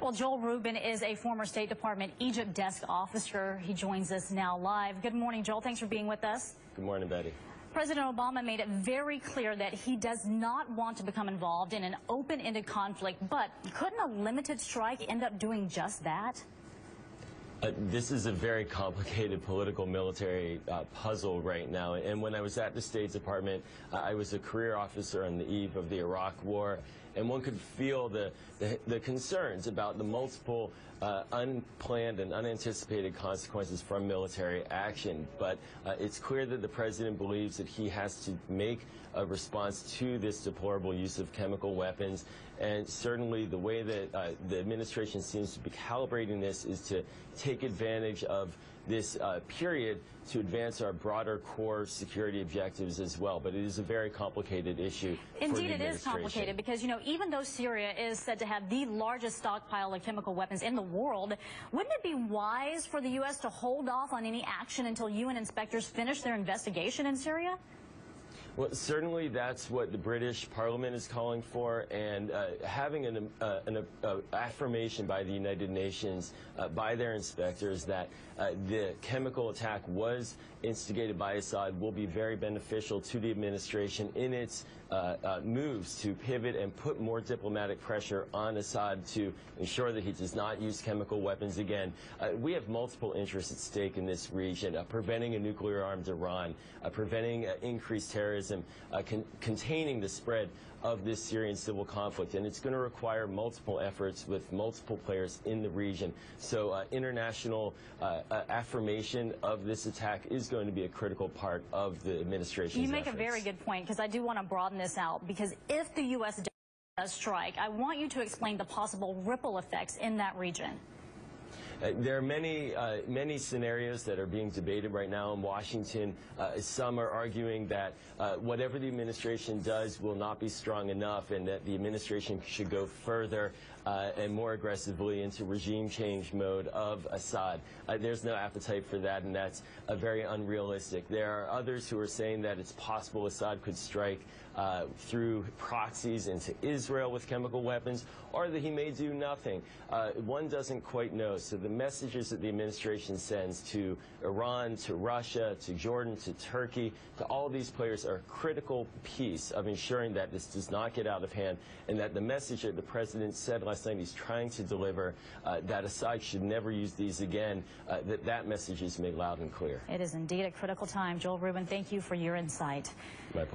Well, Joel Rubin is a former State Department Egypt desk officer. He joins us now live. Good morning, Joel. Thanks for being with us. Good morning, Betty. President Obama made it very clear that he does not want to become involved in an open-ended conflict, but couldn't a limited strike end up doing just that? This is a very complicated political military puzzle right now. And when I was at the State Department, I was a career officer on the eve of the Iraq War. And one could feel the concerns about the multiple unplanned and unanticipated consequences from military action. But it's clear that the president believes that he has to make a response to this deplorable use of chemical weapons. And certainly the way that the administration seems to be calibrating this is to take advantage of this period to advance our broader core security objectives as well. But it is a very complicated issue. Indeed, it is complicated because, you know, even though Syria is said to have the largest stockpile of chemical weapons in the world, wouldn't it be wise for the U.S. to hold off on any action until UN inspectors finish their investigation in Syria? Well, certainly that's what the British Parliament is calling for, and having an affirmation by the United Nations, by their inspectors, that the chemical attack was instigated by Assad will be very beneficial to the administration in its moves to pivot and put more diplomatic pressure on Assad to ensure that he does not use chemical weapons again. We have multiple interests at stake in this region, preventing a nuclear-armed Iran, preventing increased terrorism, containing the spread of this Syrian civil conflict, and it's going to require multiple efforts with multiple players in the region. So international affirmation of this attack is going to be a critical part of the administration's You make efforts. a very good point, because I do want to broaden this out, because if the U.S. does strike, I want you to explain the possible ripple effects in that region. There are many scenarios that are being debated right now in Washington. Some are arguing that whatever the administration does will not be strong enough, and that the administration should go further and more aggressively into regime change mode of Assad. There's no appetite for that, and that's very unrealistic. There are others who are saying that it's possible Assad could strike through proxies into Israel with chemical weapons, or that he may do nothing. One doesn't quite know. So the messages that the administration sends to Iran, to Russia, to Jordan, to Turkey, to all of these players are a critical piece of ensuring that this does not get out of hand, and that the message that the president said last night he's trying to deliver, that Assad should never use these again, that message is made loud and clear. It is indeed a critical time. Joel Rubin, thank you for your insight. My pleasure.